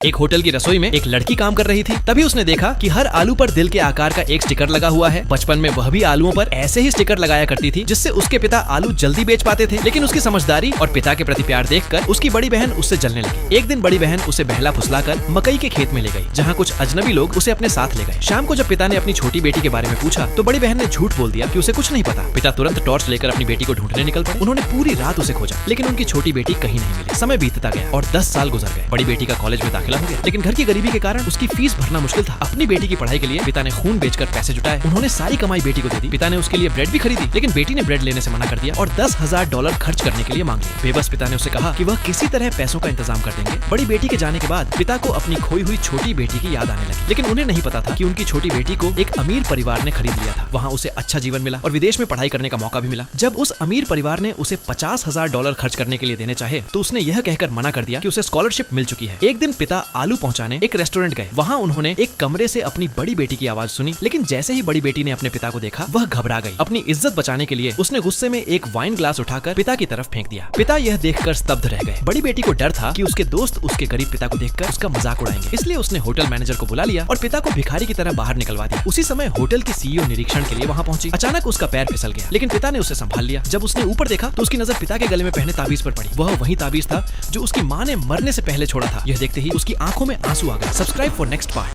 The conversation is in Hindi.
एक होटल की रसोई में एक लड़की काम कर रही थी। तभी उसने देखा कि हर आलू पर दिल के आकार का एक स्टिकर लगा हुआ है। बचपन में वह भी आलूओं पर ऐसे ही स्टिकर लगाया करती थी, जिससे उसके पिता आलू जल्दी बेच पाते थे। लेकिन उसकी समझदारी और पिता के प्रति प्यार देखकर उसकी बड़ी बहन उससे जलने लगी। एक दिन बड़ी बहन उसे बहला फुसलाकर मकई के खेत में ले गई, जहाँ कुछ अजनबी लोग उसे अपने साथ ले गए। शाम को जब पिता ने अपनी छोटी बेटी के बारे में पूछा तो बड़ी बहन ने झूठ बोल दिया कि उसे कुछ नहीं पता। पिता तुरंत टॉर्च लेकर अपनी बेटी को ढूंढने निकल पड़े। उन्होंने पूरी रात उसे खोजा, लेकिन उनकी छोटी बेटी कहीं नहीं मिली। समय बीतता गया और 10 साल गुजर गए। बड़ी बेटी का कॉलेज में दाखिला हो गया, लेकिन घर की गरीबी के कारण उसकी फीस भरना मुश्किल था। अपनी बेटी की पढ़ाई के लिए पिता ने खून बेचकर पैसे जुटाए। उन्होंने सारी कमाई बेटी को दे दी। पिता ने उसके लिए ब्रेड भी खरीदी, लेकिन बेटी ने ब्रेड लेने से मना कर दिया और $10,000 खर्च करने के लिए मांग लिया। बेबस पिता ने उसे कहा कि वह किसी तरह पैसों का इंतजाम कर देंगे। बड़ी बेटी के जाने के बाद पिता को अपनी खोई हुई छोटी बेटी की याद आने लगी, लेकिन उन्हें नहीं पता था कि उनकी छोटी बेटी को एक अमीर परिवार ने खरीद लिया था। वहाँ उसे अच्छा जीवन मिला और विदेश में पढ़ाई करने का मौका भी मिला। जब उस अमीर परिवार ने उसे $50,000 खर्च करने के लिए देने चाहे तो उसने यह कहकर मना कर दिया कि उसे स्कॉलरशिप मिल चुकी है। एक दिन पिता आलू पहुंचाने एक रेस्टोरेंट गए। वहाँ उन्होंने एक कमरे से अपनी बड़ी बेटी की आवाज सुनी, लेकिन जैसे ही बड़ी बेटी ने अपने पिता को देखा वह घबरा गई। अपनी इज्जत बचाने के लिए उसने गुस्से में एक वाइन ग्लास उठाकर पिता की तरफ फेंक दिया। पिता यह देखकर स्तब्ध रह गए। बड़ी बेटी को डर था कि उसके दोस्त उसके करीब पिता को देखकर उसका मजाक उड़ाएंगे, इसलिए उसने होटल मैनेजर को बुला लिया और पिता को भिखारी की तरह बाहर निकलवा दिया। उसी समय होटल की सीईओ निरीक्षण के लिए वहाँ पहुंची। अचानक उसका पैर फिसल गया, लेकिन पिता ने उसे संभाल लिया। जब उसने ऊपर देखा तो उसकी नजर पिता के गले में पहने ताबीज पर पड़ी। वह वही ताबीज था जो उसकी माँ ने मरने से पहले छोड़ा था। यह देखते ही उसकी आंखों में आंसू आ गए। Subscribe for next part.